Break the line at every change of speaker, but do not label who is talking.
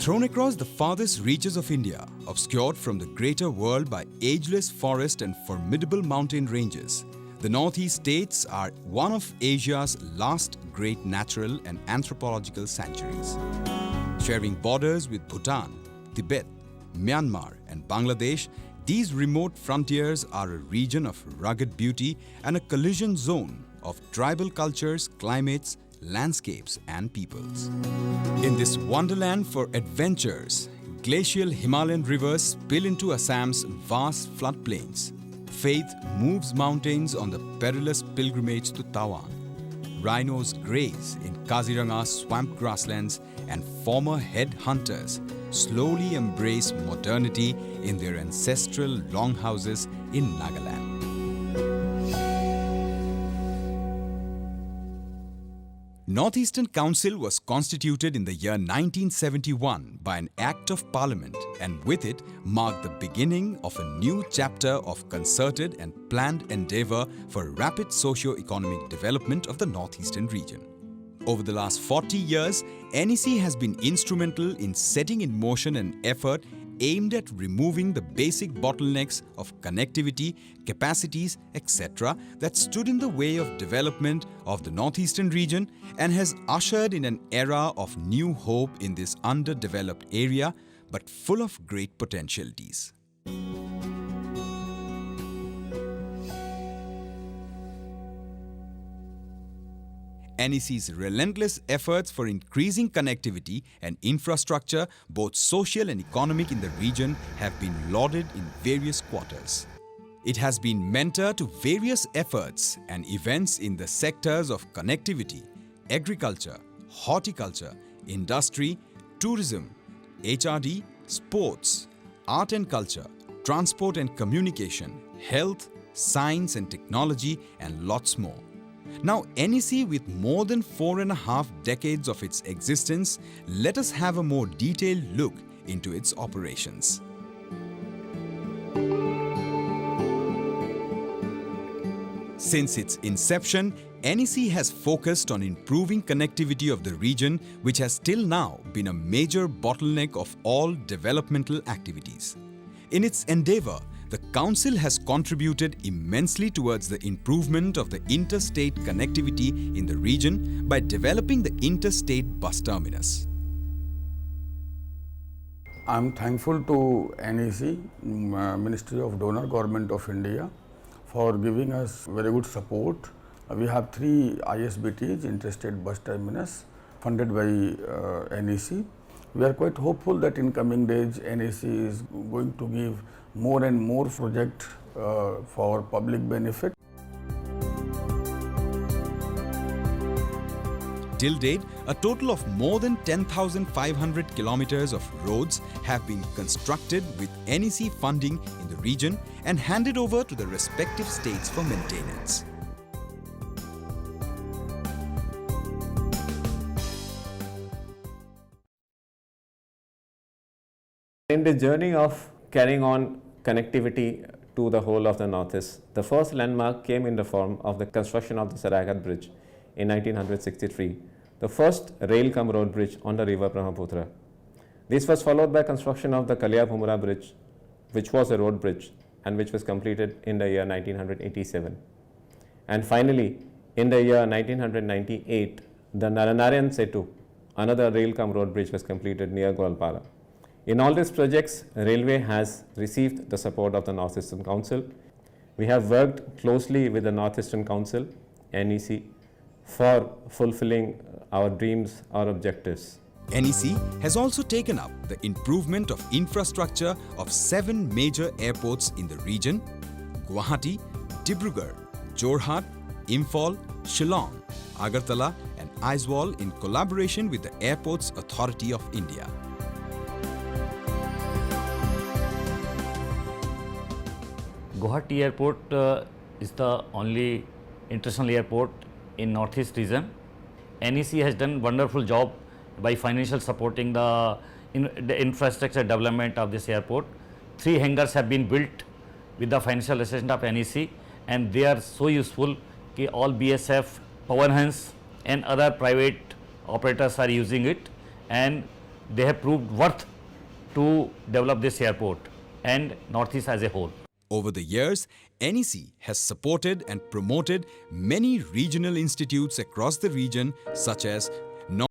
Thrown across the farthest reaches of India, obscured from the greater world by ageless forest and formidable mountain ranges, the Northeast states are one of Asia's last great natural and anthropological sanctuaries. Sharing borders with Bhutan, Tibet, Myanmar and Bangladesh, these remote frontiers are a region of rugged beauty and a collision zone of tribal cultures, climates, landscapes and peoples. In this wonderland for adventures, glacial Himalayan rivers spill into Assam's vast floodplains. Faith moves mountains on the perilous pilgrimage to Tawang. Rhinos graze in Kaziranga's swamp grasslands and former headhunters slowly embrace modernity in their ancestral longhouses in Nagaland. Northeastern Council was constituted in the year 1971 by an Act of Parliament and with it marked the beginning of a new chapter of concerted and planned endeavour for rapid socio-economic development of the Northeastern region. Over the last 40 years, NEC has been instrumental in setting in motion an effort aimed at removing the basic bottlenecks of connectivity, capacities, etc. that stood in the way of development of the Northeastern region and has ushered in an era of new hope in this underdeveloped area but full of great potentialities. NEC's relentless efforts for increasing connectivity and infrastructure, both social and economic in the region, have been lauded in various quarters. It has been mentor to various efforts and events in the sectors of connectivity, agriculture, horticulture, industry, tourism, HRD, sports, art and culture, transport and communication, health, science and technology, and lots more. Now, NEC, with more than 4.5 decades of its existence, let us have a more detailed look into its operations. Since its inception, NEC has focused on improving connectivity of the region, which has till now been a major bottleneck of all developmental activities. In its endeavour, the Council has contributed immensely towards the improvement of the interstate connectivity in the region by developing the interstate bus terminus.
I am thankful to NEC, Ministry of Donor Government of India, for giving us very good support. We have 3 ISBTs, interstate bus terminus, funded by NEC. We are quite hopeful that in coming days NEC is going to give more and more projects for public benefit.
Till date, a total of more than 10,500 kilometers of roads have been constructed with NEC funding in the region and handed over to the respective states for maintenance.
In the journey of carrying on connectivity to the whole of the Northeast, the first landmark came in the form of the construction of the Saraigat Bridge in 1963, the first rail-cum-road bridge on the river Brahmaputra. This was followed by construction of the Kalia-Bhumra Bridge, which was a road bridge and which was completed in the year 1987. And finally, in the year 1998, the Naranarayan Setu, another rail-cum-road bridge, was completed near Goalpara. In all these projects, Railway has received the support of the Northeastern Council. We have worked closely with the Northeastern Council, NEC, for fulfilling our dreams, our objectives.
NEC has also taken up the improvement of infrastructure of 7 major airports in the region: Guwahati, Dibrugarh, Jorhat, Imphal, Shillong, Agartala and Aizawl in collaboration with the Airports Authority of India.
Guwahati Airport is the only international airport in Northeast region. NEC has done wonderful job by financial supporting the infrastructure development of this airport. 3 hangars have been built with the financial assistance of NEC, and they are so useful that all BSF, Pawan Hans and other private operators are using it, and they have proved worth to develop this airport and Northeast as a whole.
Over the years, NEC has supported and promoted many regional institutes across the region such as